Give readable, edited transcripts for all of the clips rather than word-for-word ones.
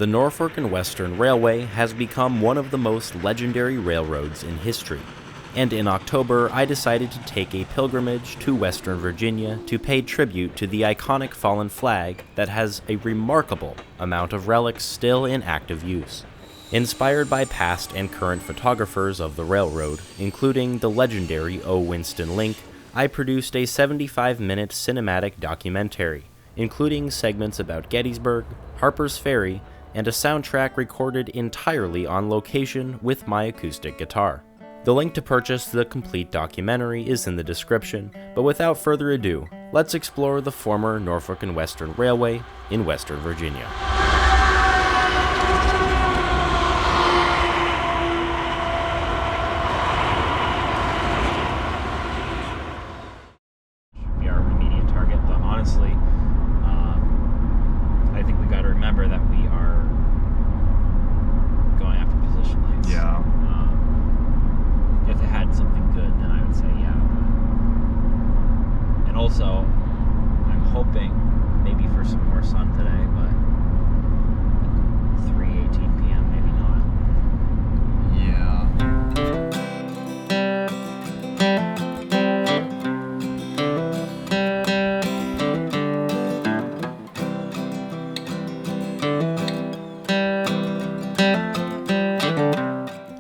The Norfolk and Western Railway has become one of the most legendary railroads in history, and in October I decided to take a pilgrimage to Western Virginia to pay tribute to the iconic fallen flag that has a remarkable amount of relics still in active use. Inspired by past and current photographers of the railroad, including the legendary O. Winston Link, I produced a 75-minute cinematic documentary, including segments about Gettysburg, Harper's Ferry, and a soundtrack recorded entirely on location with my acoustic guitar. The link to purchase the complete documentary is in the description, but without further ado, let's explore the former Norfolk and Western Railway in Western Virginia. Be our immediate target, but honestly, I think we got to remember that we are going after position lights. Yeah. If it had something good, then I would say yeah. And also, I'm hoping maybe for some more sun today, but 3:18 p.m. maybe not. Yeah.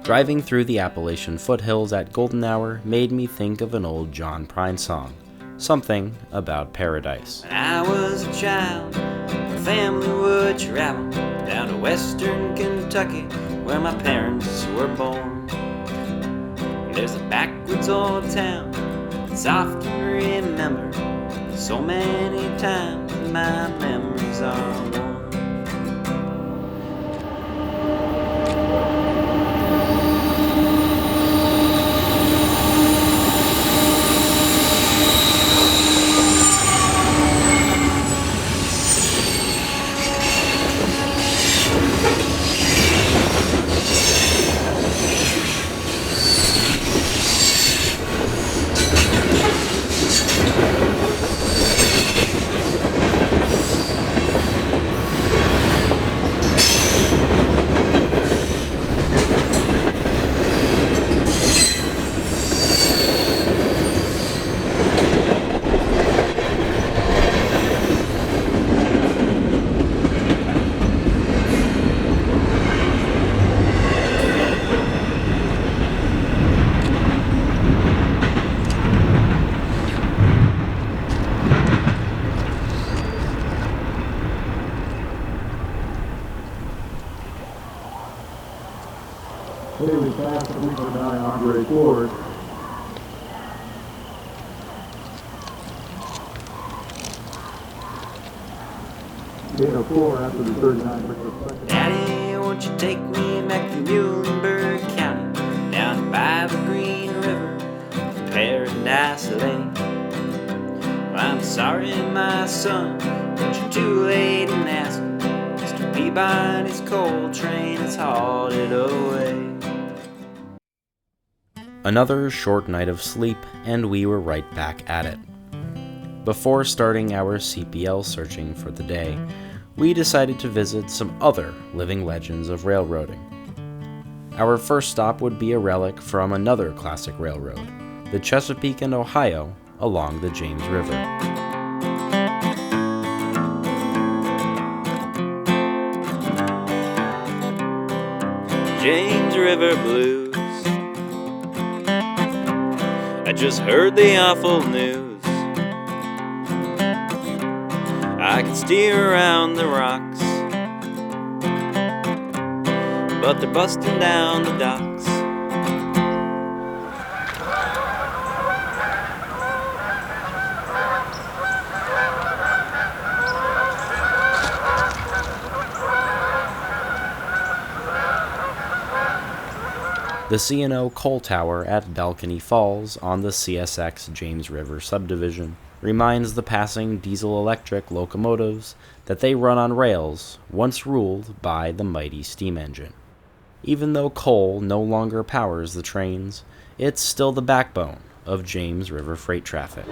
Driving through the Appalachian foothills at golden hour made me think of an old John Prine song, something about paradise. When I was a child, my family would travel down to western Kentucky, where my parents were born. There's a backwoods old town that's often remembered, so many times my memories are worn. Daily fast that we go down and operate forward. Being a 4 after the 39%. Daddy, won't you take me back to Muhlenberg County, down by the Green River, to Paradise Lake? Well, I'm sorry, my son, but you're too late in asking. Mr. Peabody's coal train has hauled it away. Another short night of sleep, and we were right back at it. Before starting our CPL searching for the day, we decided to visit some other living legends of railroading. Our first stop would be a relic from another classic railroad, the Chesapeake and Ohio along the James River. James River Blues. I just heard the awful news. I could steer around the rocks, but they're busting down the docks. The C&O Coal Tower at Balcony Falls on the CSX James River subdivision reminds the passing diesel-electric locomotives that they run on rails once ruled by the mighty steam engine. Even though coal no longer powers the trains, it's still the backbone of James River freight traffic.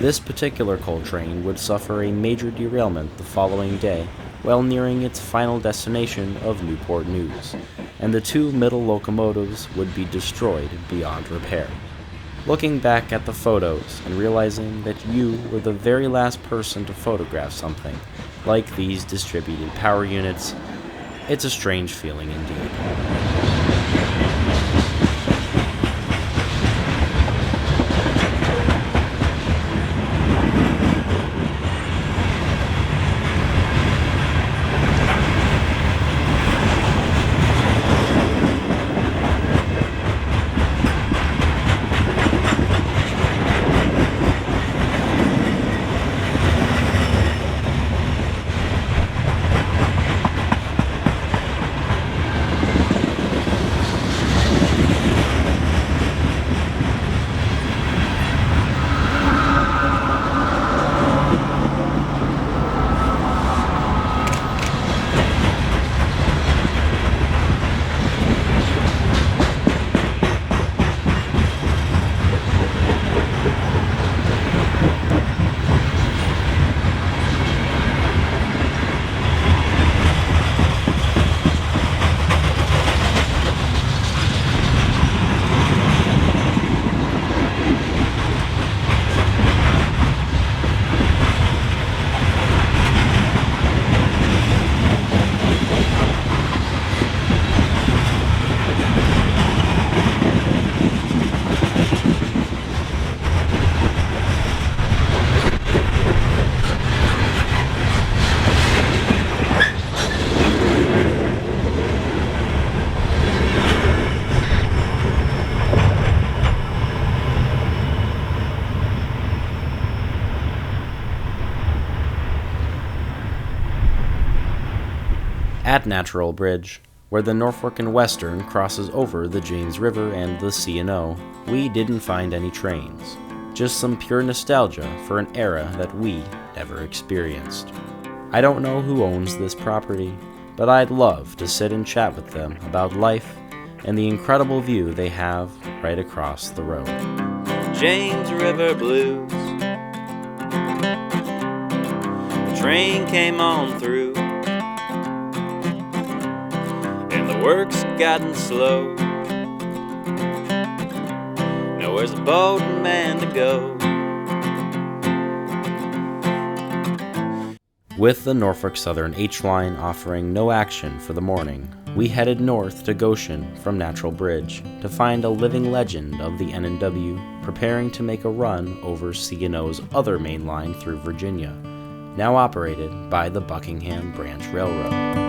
This particular coal train would suffer a major derailment the following day while nearing its final destination of Newport News, and the 2 middle locomotives would be destroyed beyond repair. Looking back at the photos and realizing that you were the very last person to photograph something like these distributed power units, it's a strange feeling indeed. At Natural Bridge, where the Norfolk and Western crosses over the James River and the C&O, we didn't find any trains, just some pure nostalgia for an era that we never experienced. I don't know who owns this property, but I'd love to sit and chat with them about life and the incredible view they have right across the road. James River Blues. The train came on through, and the work's gotten slow. Nowhere's a boat and man to go. With the Norfolk Southern H Line offering no action for the morning, we headed north to Goshen from Natural Bridge to find a living legend of the N&W preparing to make a run over C&O's other main line through Virginia, now operated by the Buckingham Branch Railroad.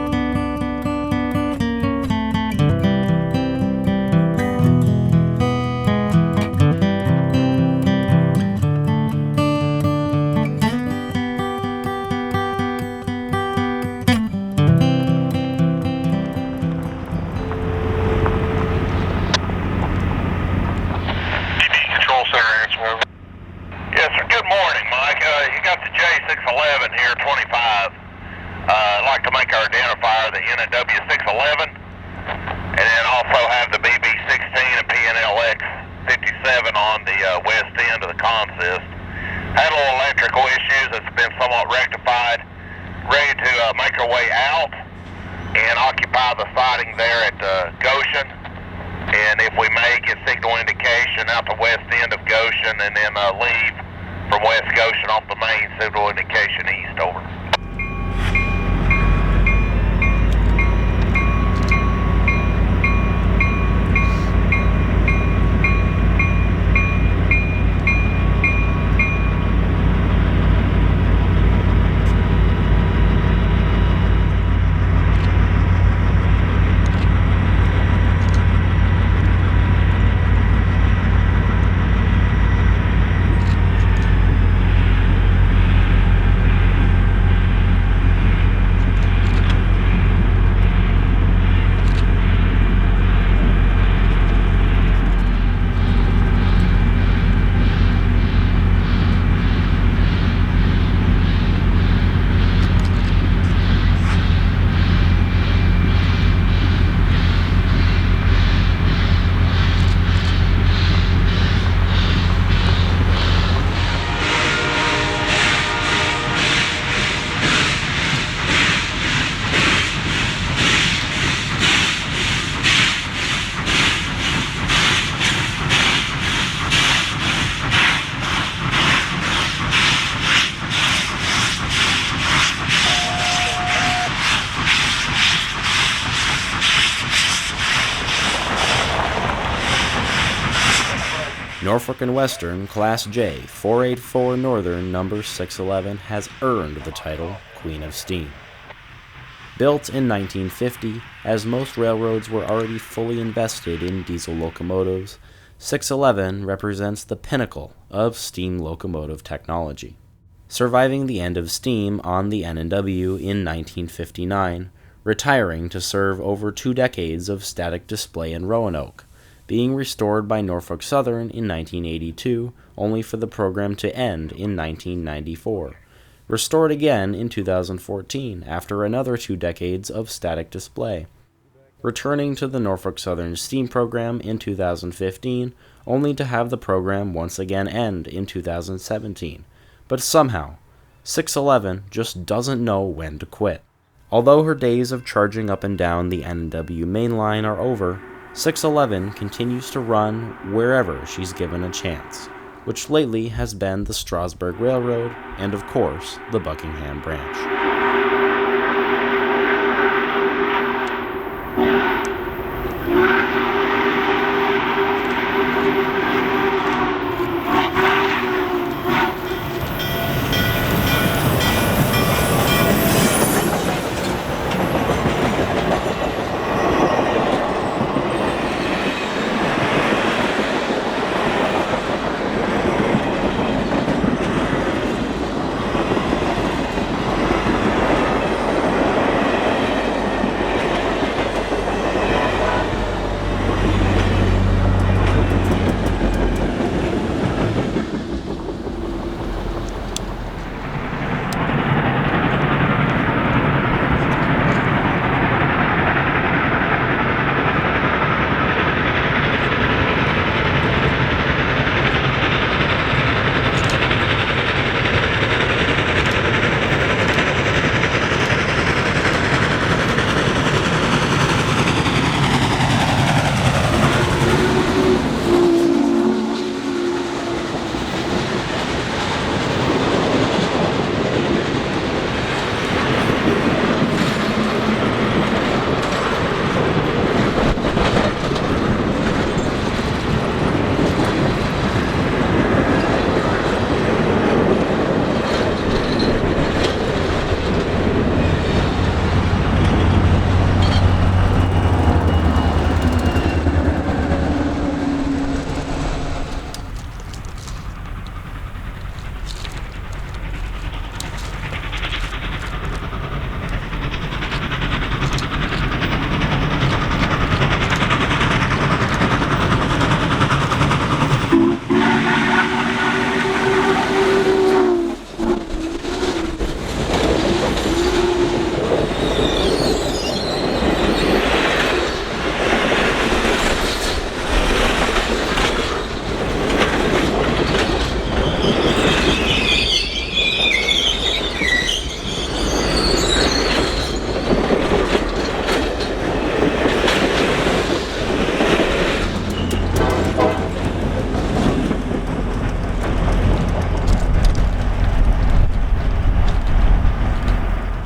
Yes, sir. Good morning, Mike. You got the J611 here, 25. I'd like to make our identifier the N&W 611, and then also have the BB16 and PNLX 57 on the west end of the consist. Had a little electrical issues that's been somewhat rectified. Ready to make our way out and occupy the siding there at Goshen. And if we may, get signal indication out the west end of Goshen, and then leave from West Goshen off the main signal indication east. Over. Norfolk and Western Class J 484 Northern number 611 has earned the title Queen of Steam. Built in 1950, as most railroads were already fully invested in diesel locomotives, 611 represents the pinnacle of steam locomotive technology. Surviving the end of steam on the N&W in 1959, retiring to serve over 2 decades of static display in Roanoke, being restored by Norfolk Southern in 1982, only for the program to end in 1994. Restored again in 2014 after another 2 decades of static display. Returning to the Norfolk Southern steam program in 2015, only to have the program once again end in 2017. But somehow, 611 just doesn't know when to quit. Although her days of charging up and down the N&W main line are over, 611 continues to run wherever she's given a chance, which lately has been the Strasburg Railroad and, of course, the Buckingham Branch.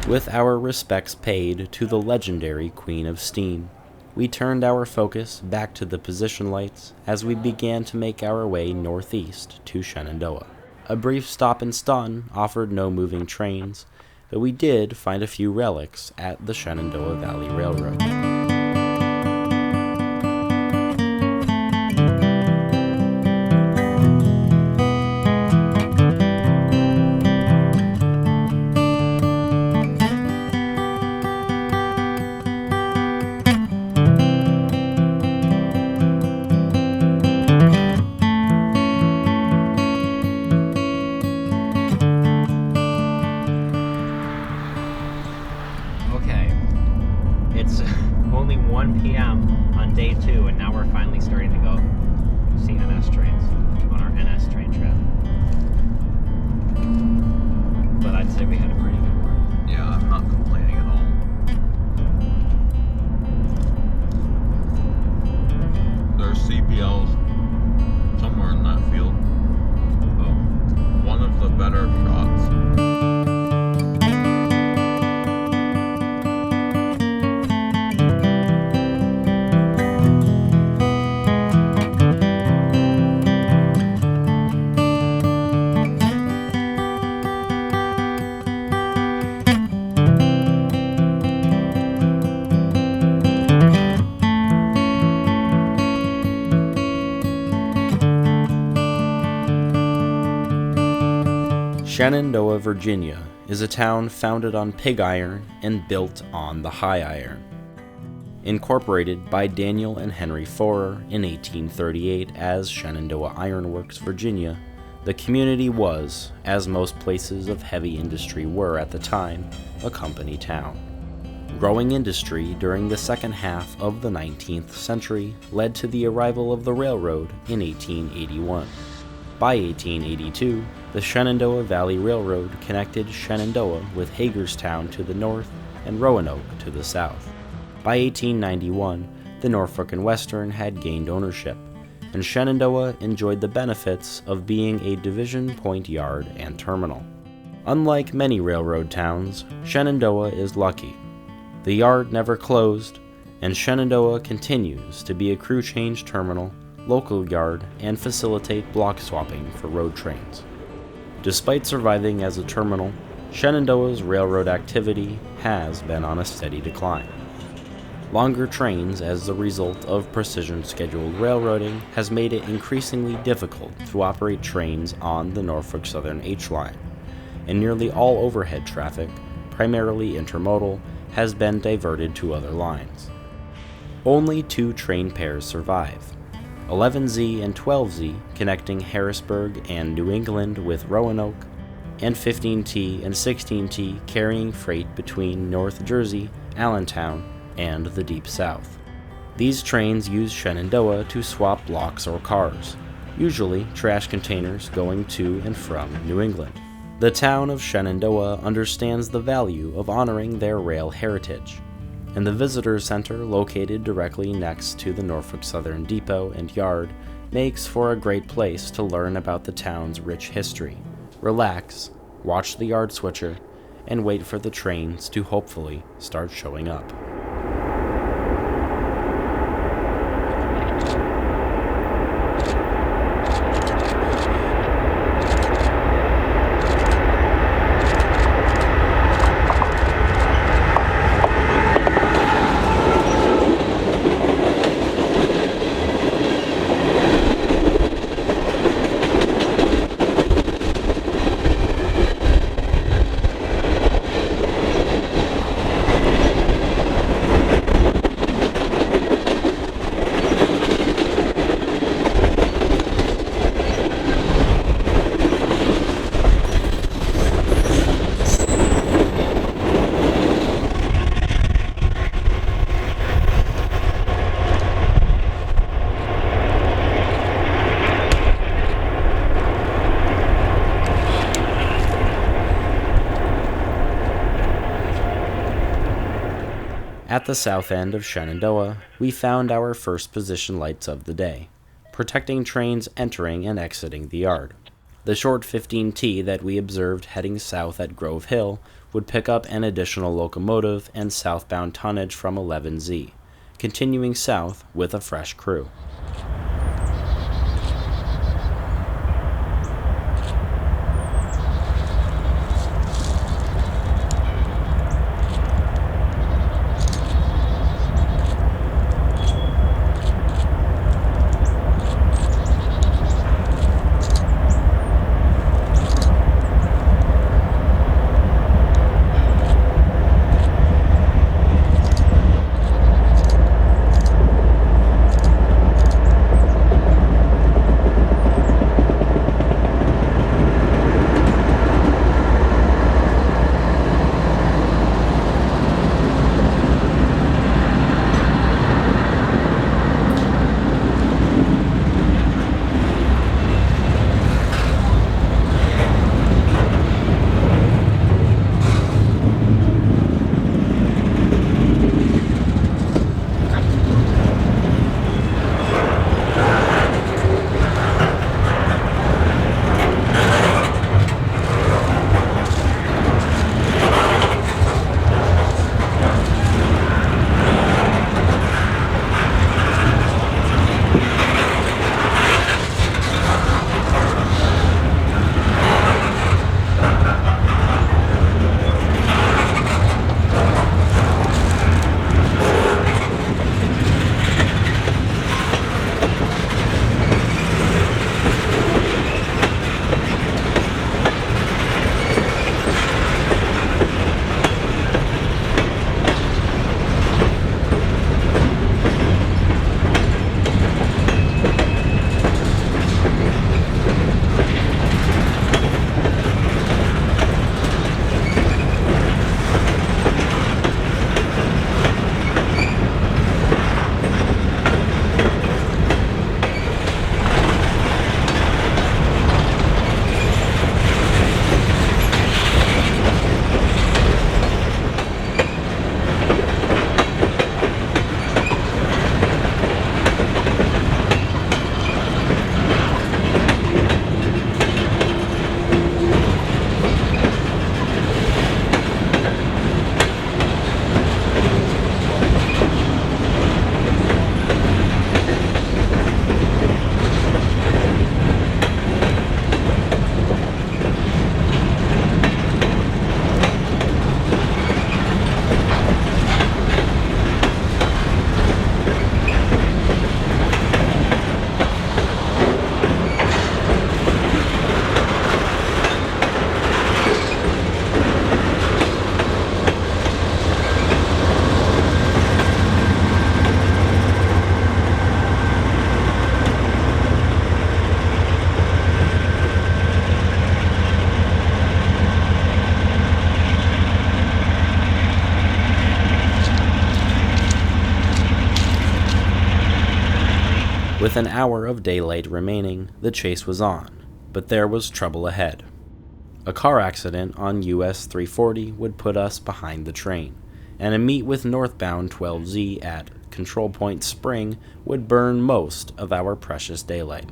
With our respects paid to the legendary Queen of Steam, we turned our focus back to the position lights as we began to make our way northeast to Shenandoah. A brief stop in Staunton offered no moving trains, but we did find a few relics at the Shenandoah Valley Railroad. It's only 1 p.m. on day 2, and now we're finally starting to go see NS trains on our NS train trip. But I'd say we had a pretty good one. Yeah, I'm not complaining at all. There's CPLs somewhere in that field. Oh, one of the better shots. Shenandoah, Virginia is a town founded on pig iron and built on the high iron. Incorporated by Daniel and Henry Forer in 1838 as Shenandoah Iron Works, Virginia, the community was, as most places of heavy industry were at the time, a company town. Growing industry during the second half of the 19th century led to the arrival of the railroad in 1881. By 1882, the Shenandoah Valley Railroad connected Shenandoah with Hagerstown to the north and Roanoke to the south. By 1891, the Norfolk and Western had gained ownership, and Shenandoah enjoyed the benefits of being a division point yard and terminal. Unlike many railroad towns, Shenandoah is lucky. The yard never closed, and Shenandoah continues to be a crew change terminal, local yard, and facilitate block swapping for road trains. Despite surviving as a terminal, Shenandoah's railroad activity has been on a steady decline. Longer trains as the result of precision-scheduled railroading has made it increasingly difficult to operate trains on the Norfolk Southern H Line, and nearly all overhead traffic, primarily intermodal, has been diverted to other lines. Only 2 train pairs survive, 11Z and 12Z connecting Harrisburg and New England with Roanoke, and 15T and 16T carrying freight between North Jersey, Allentown, and the Deep South. These trains use Shenandoah to swap blocks or cars, usually trash containers going to and from New England. The town of Shenandoah understands the value of honoring their rail heritage, and the visitor center located directly next to the Norfolk Southern Depot and Yard makes for a great place to learn about the town's rich history, relax, watch the yard switcher, and wait for the trains to hopefully start showing up. At the south end of Shenandoah, we found our first position lights of the day, protecting trains entering and exiting the yard. The short 15T that we observed heading south at Grove Hill would pick up an additional locomotive and southbound tonnage from 11Z, continuing south with a fresh crew. With an hour of daylight remaining, the chase was on, but there was trouble ahead. A car accident on US 340 would put us behind the train, and a meet with northbound 12Z at Control Point Spring would burn most of our precious daylight.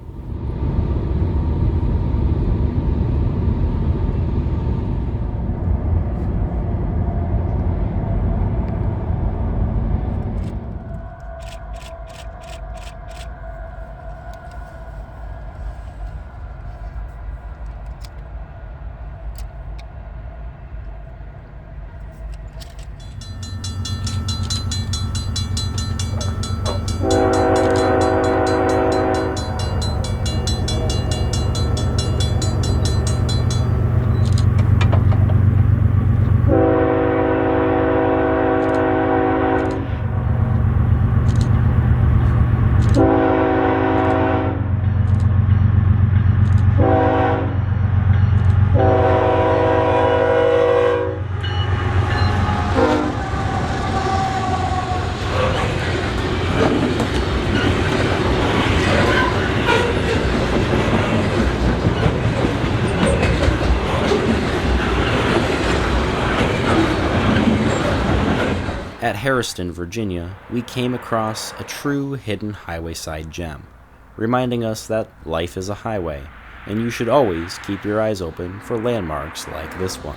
At Harriston, Virginia, we came across a true hidden highway-side gem, reminding us that life is a highway, and you should always keep your eyes open for landmarks like this one.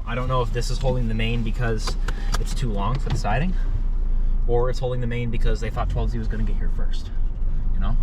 I don't know if this is holding the main because it's too long for the siding, or it's holding the main because they thought 12Z was going to get here first, you know?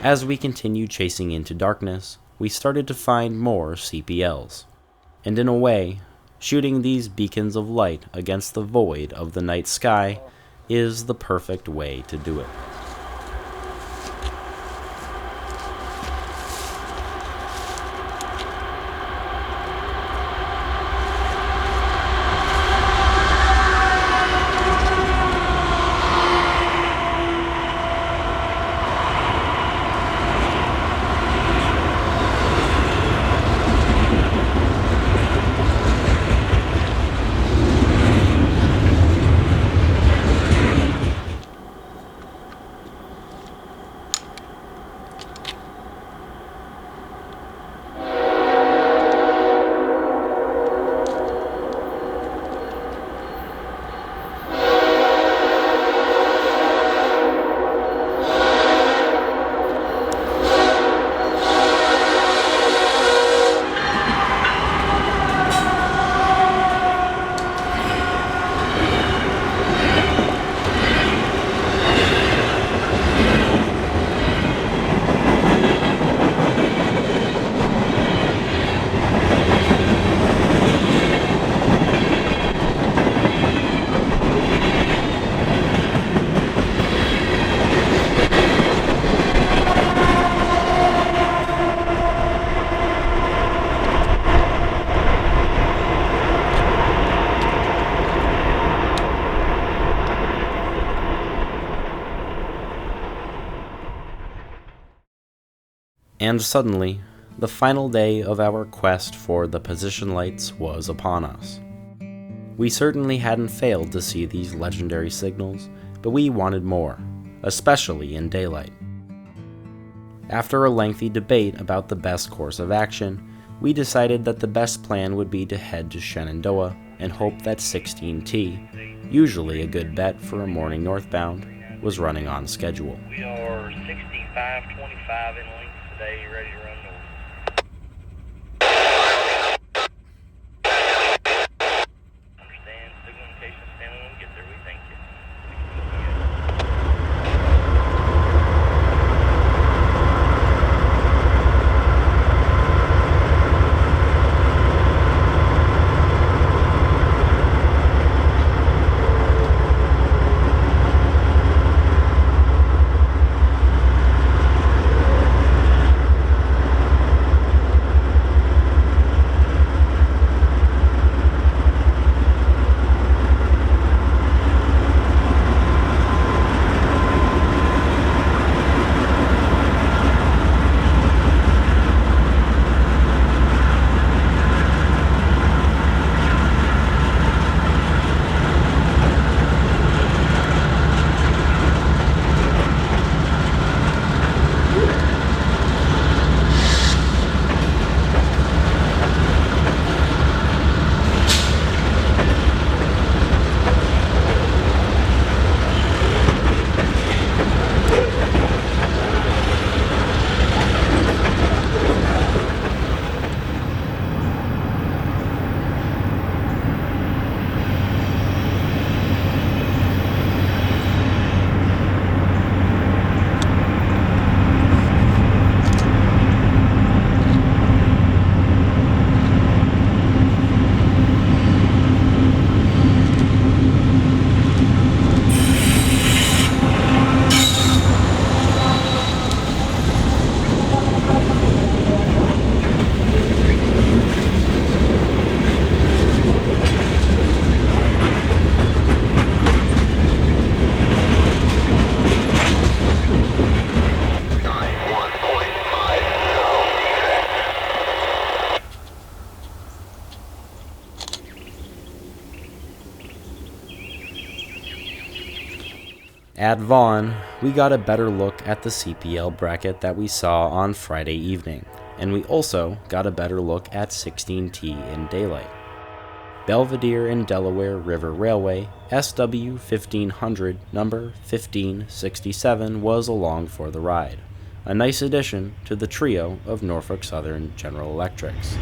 As we continued chasing into darkness, we started to find more CPLs. And in a way, shooting these beacons of light against the void of the night sky is the perfect way to do it. And suddenly, the final day of our quest for the position lights was upon us. We certainly hadn't failed to see these legendary signals, but we wanted more, especially in daylight. After a lengthy debate about the best course of action, we decided that the best plan would be to head to Shenandoah and hope that 16T, usually a good bet for a morning northbound, was running on schedule. We are 6525 in length today, ready to run north. Understand, signal indication, Stanley, when we get there, we thank you. At Vaughn, we got a better look at the CPL bracket that we saw on Friday evening, and we also got a better look at 16T in daylight. Belvedere and Delaware River Railway, SW 1500, number 1567, was along for the ride, a nice addition to the trio of Norfolk Southern General Electrics.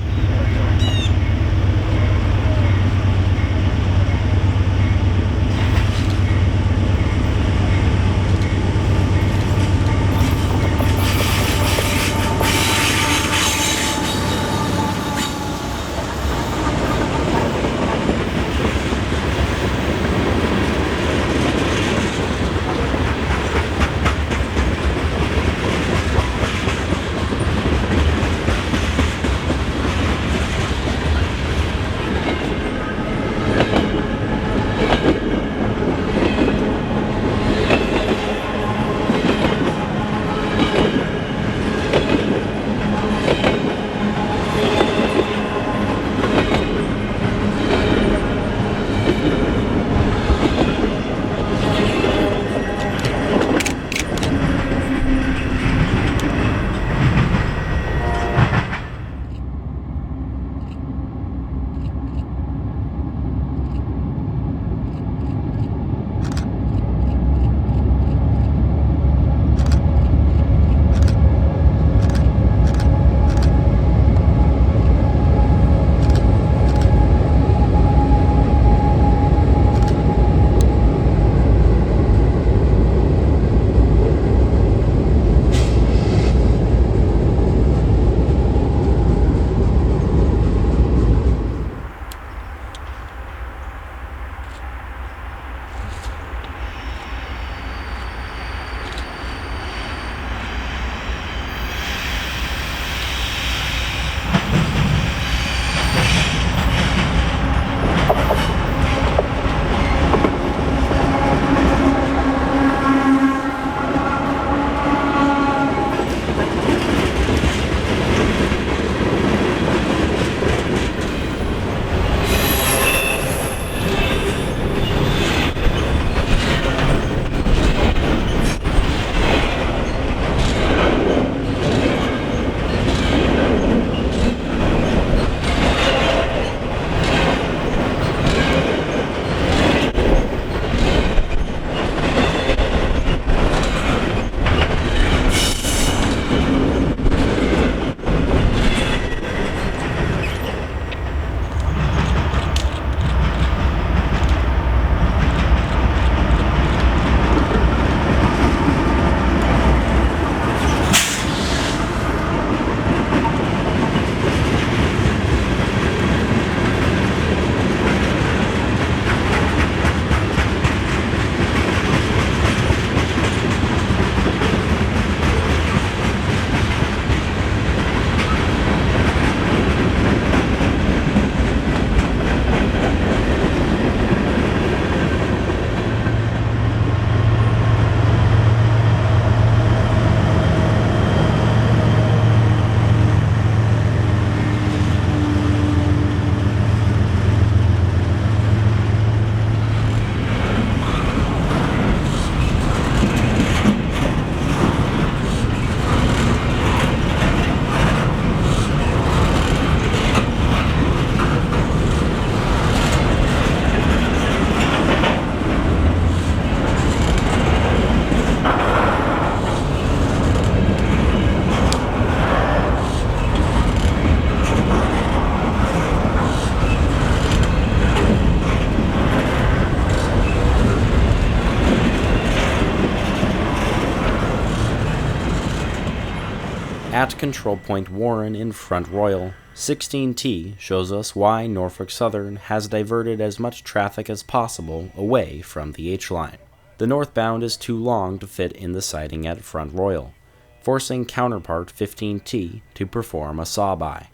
At Control Point Warren in Front Royal, 16T shows us why Norfolk Southern has diverted as much traffic as possible away from the H Line. The northbound is too long to fit in the siding at Front Royal, forcing counterpart 15T to perform a saw-by.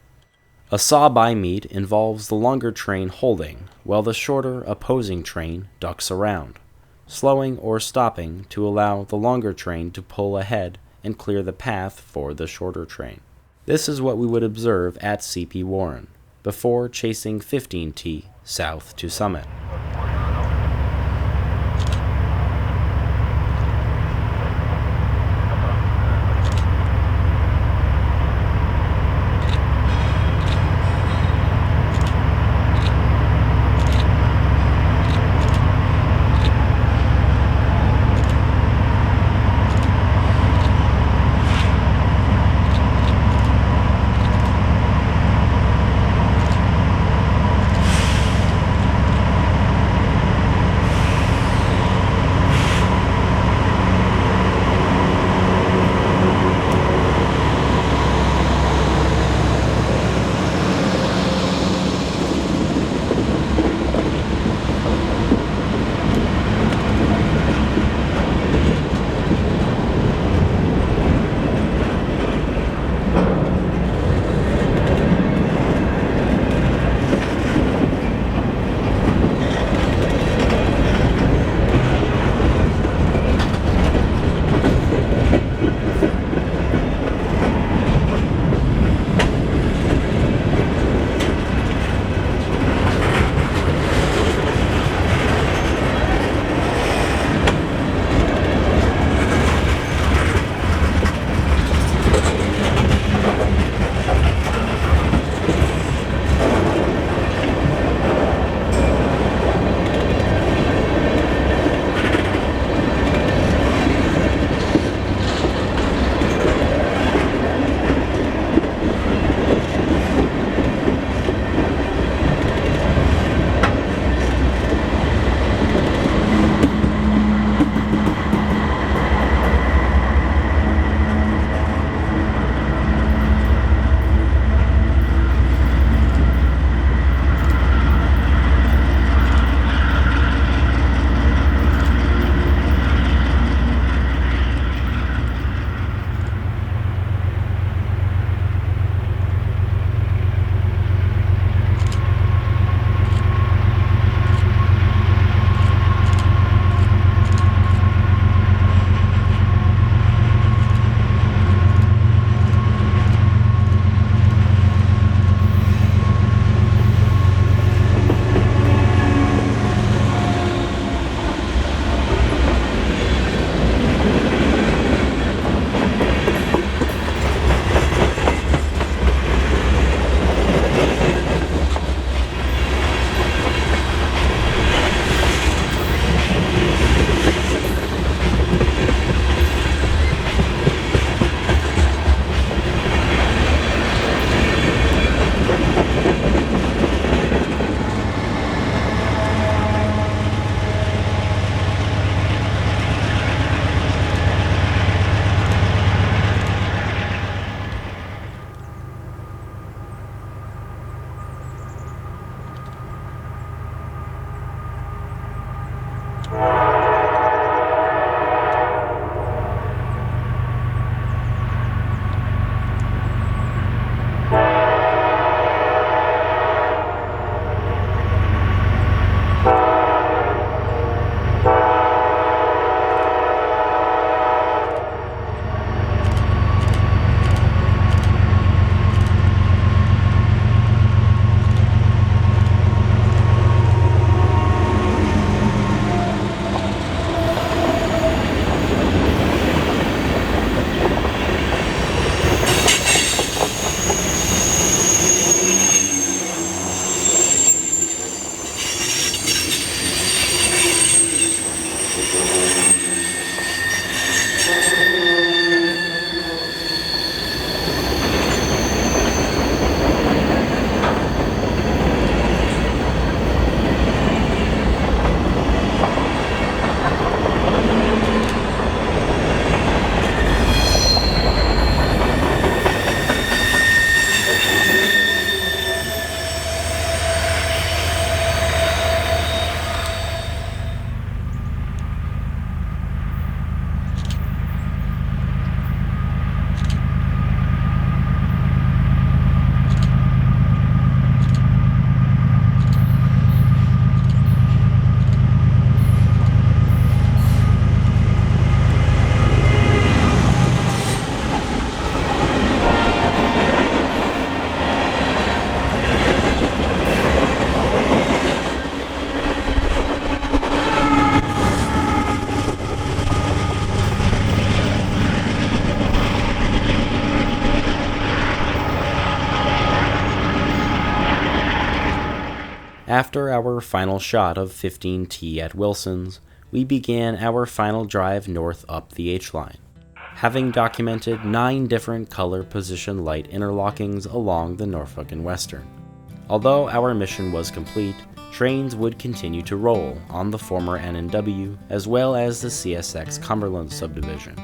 A saw-by meet involves the longer train holding, while the shorter opposing train ducks around, slowing or stopping to allow the longer train to pull ahead and clear the path for the shorter train. This is what we would observe at CP Warren, before chasing 15T south to Summit. After our final shot of 15T at Wilson's, we began our final drive north up the H Line, having documented 9 different color position light interlockings along the Norfolk and Western. Although our mission was complete, trains would continue to roll on the former N&W as well as the CSX Cumberland subdivision,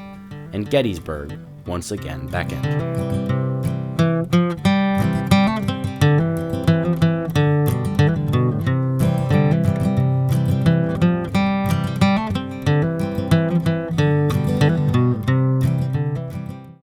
and Gettysburg once again beckoned.